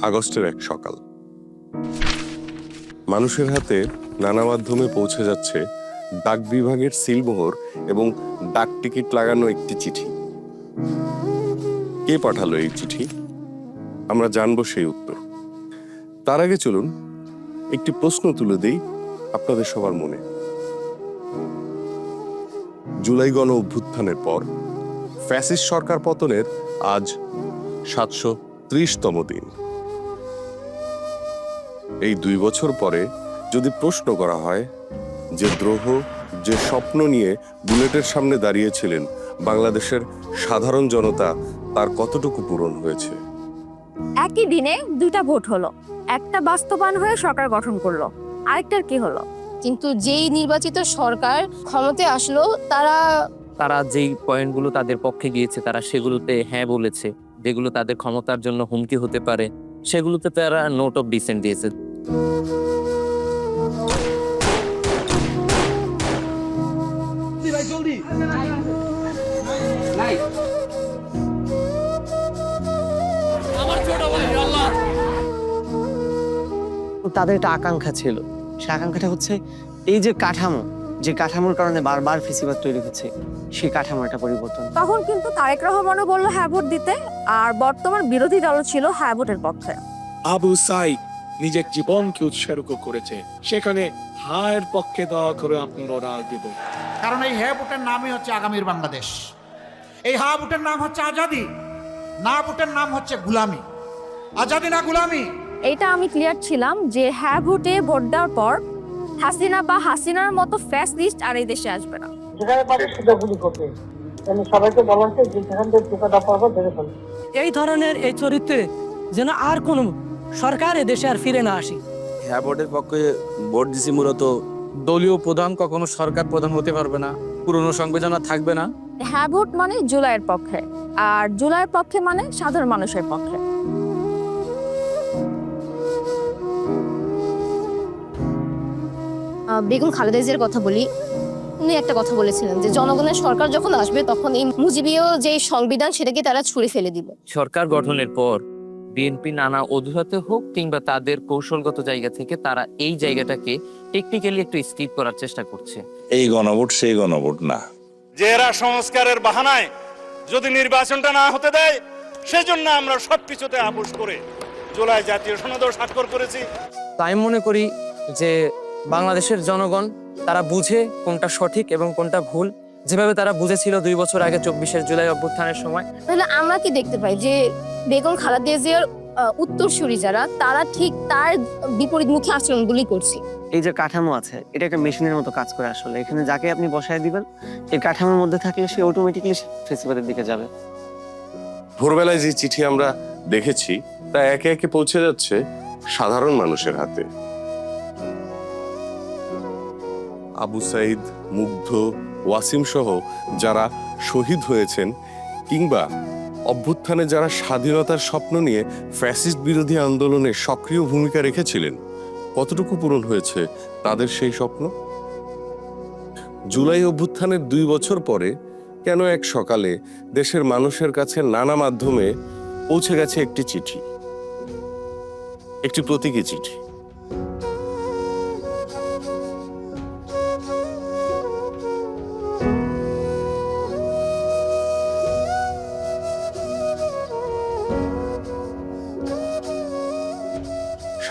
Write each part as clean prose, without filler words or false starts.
আগস্টের এক সকাল। মানুষের হাতে নানা মাধ্যমে পৌঁছে যাচ্ছে ডাক বিভাগের সিলমোহর এবং ডাক টিকিট লাগানো একটি চিঠি। কে পাঠালো এই চিঠি? আমরা জানবো সেই উত্তর। তার আগে চলুন একটি প্রশ্ন তুলে দেই আপনাদের সবার মনে। জুলাই গণ অভ্যুত্থানের পর ফ্যাসিস্ট সরকার পতনের আজ ৭৩০তম দিন। এই ২ বছর পরে যদি প্রশ্ন করা হয় যে দ্রোহ, যে স্বপ্ন নিয়ে বুলেটের সামনে দাঁড়িয়েছিলেন বাংলাদেশের সাধারণ জনতা, তার কতটুকু পূরণ হয়েছে? একই দিনে দুইটা ভোট হলো, একটা বাস্তবায়ন হয়ে সরকার গঠন করলো, আরেকটার কি হলো? কিন্তু যেই নির্বাচিত সরকার ক্ষমতায় আসলো তারা যেই পয়েন্টগুলো তাদের পক্ষে গিয়েছে তারা সেগুলোতে হ্যাঁ বলেছে, যেগুলো তাদের ক্ষমতার জন্য হুমকি হতে পারে সেগুলোতে তারা নোট অফ ডিসেন্ট দিয়েছে। তাদের একটা আকাঙ্ক্ষা ছিল, সেই আকাঙ্ক্ষাটা হচ্ছে এই যে কাঠামো, যে কাঠামোর কারণে বারবার ফেসিবাদ তৈরি হচ্ছে, সেই কাঠামোর একটা পরিবর্তন। তখন কিন্তু তারেক রহমানও বললো হ্যাঁ ভোট দিতে, আর বর্তমান বিরোধী দল ছিল হ্যাঁ ভোটের পক্ষে। আবু সাইদ নিজের জীবনকে উৎসর্গ করেছে, সেখানে হায়ের পক্ষে দয়া করে আপনারা দেব। কারণ এই হ্যাঁ ভোটের নামই হচ্ছে আগামীর বাংলাদেশ। এই হ্যাঁ ভোটের নাম হচ্ছে আজাদি, না ভোটের নাম হচ্ছে গুলামি। আজাদি না গুলামি, এইটা আমি ক্লিয়ার ছিলাম যে হ্যাঁ ভোটে ভোট দেওয়ার পর হাসিনা বা হাসিনার মতো ফ্যাসিস্ট আর এই দেশে আসবে না। যেখানে পারে সেটা গুলি করবে, মানে সবাইকে বলা হচ্ছে যে যেখান থেকে টোকাটা পারবে ধরে ফেলবে। এই ধরনের এই চরিত্রে যেন আর কোনো সরকার দেশে আর ফিরে না আসে। হ্যাঁ ভোটের পক্ষে ভোট দিছি মূলত। দলীয় প্রধান কখনো সরকার প্রধান হতে পারবে না, পুরনো সংবিধান থাকবে না। হ্যাঁ ভোট মানে জুলাইয়ের পক্ষে, আর জুলাইয়ের পক্ষে মানে সাধারণ মানুষের পক্ষে। বেগম খালেদা জিয়ার কথা বলি, উনি একটা কথা বলেছিলেন যে জনগণের সরকার যখন আসবে তখন এই মুজিবীয় যে সংবিধান সেটাকে তারা ছুঁড়ে ফেলে দিবে। সরকার গঠনের পর বিএনপি নানা অজুহাতে হোক কিংবা তাদের কৌশলগত জায়গা থেকে তারা এই জায়গাটাকে টেকনিক্যালি একটু স্টিপ করার চেষ্টা করছে। এই গণভোট সেই গণভোট না, যে এরা সংস্কারের বাহানায় যদি নির্বাচনটা না হতে দেয়, সেজন্য আমরা সবকিছুতে আপোষ করে জুলাই জাতীয় সনদও স্বাক্ষর করেছি। তাই মনে করি যে বাংলাদেশের জনগণ তারা বুঝে কোনটা সঠিক এবং কোনটা ভুল, যেভাবে তারা বুঝেছিল ২ বছর আগে ২৪শে জুলাই অভ্যুত্থানের সময়। তাহলে আমরা কি দেখতে পাই যে বেগম খালেদা জিয়ার উত্তরসূরি যারা, তারা ঠিক তার বিপরীতমুখী আচরণগুলি করছে। এই যে কাঠামো আছে, এটা একটা মেশিনের মতো কাজ করে আসলে। এখানে যাকে আপনি বসায় দিবেন, এই কাঠামোর মধ্যে থাকলে সে অটোমেটিক্যালি ফেসিবাদের দিকে যাবে। ভোরবেলায় যে চিঠি আমরা দেখেছি তা একে একে পৌঁছে যাচ্ছে সাধারণ মানুষের হাতে। আবু সাইদ, মুগ্ধ, ওয়াসিম সহ যারা শহীদ হয়েছেন কিংবা অভ্যুত্থানে যারা স্বাধীনতার স্বপ্ন নিয়ে ফ্যাসিস্ট বিরোধী আন্দোলনে সক্রিয় ভূমিকা রেখেছিলেন, কতটুকু পূরণ হয়েছে তাদের সেই স্বপ্ন? জুলাই অভ্যুত্থানের ২ বছর পরে কেন এক সকালে দেশের মানুষের কাছে নানা মাধ্যমে পৌঁছে গেছে একটি চিঠি, একটি প্রতীকী চিঠি?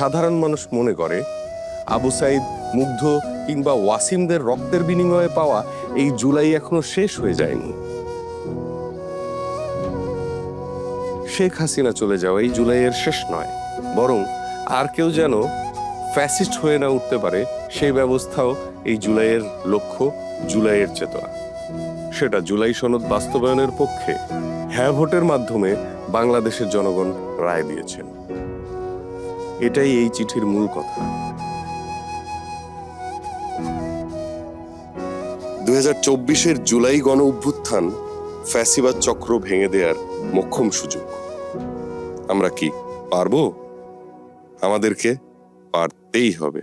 সাধারণ মানুষ মনে করে আবু সাইদ, মুগ্ধ কিংবা ওয়াসিমদের রক্তের বিনিময়ে পাওয়া এই জুলাই এখনো শেষ হয়ে যায়নি। শেখ হাসিনা চলে যাওয়া এই জুলাইয়ের শেষ নয়, বরং আর কেউ যেন ফ্যাসিস্ট হয়ে না উঠতে পারে সেই ব্যবস্থাও এই জুলাইয়ের লক্ষ্য, জুলাইয়ের চেতনা। সেটা জুলাই সনদ বাস্তবায়নের পক্ষে হ্যাঁ ভোটের মাধ্যমে বাংলাদেশের জনগণ রায় দিয়েছেন। এটাই এই চিঠির মূল কথা। 2024-এর জুলাই গণ অভ্যুত্থান ফ্যাসিবাদ চক্র ভেঙে দেওয়ার মোক্ষম সুযোগ। আমরা কি পারবো? আমাদেরকে পারতেই হবে।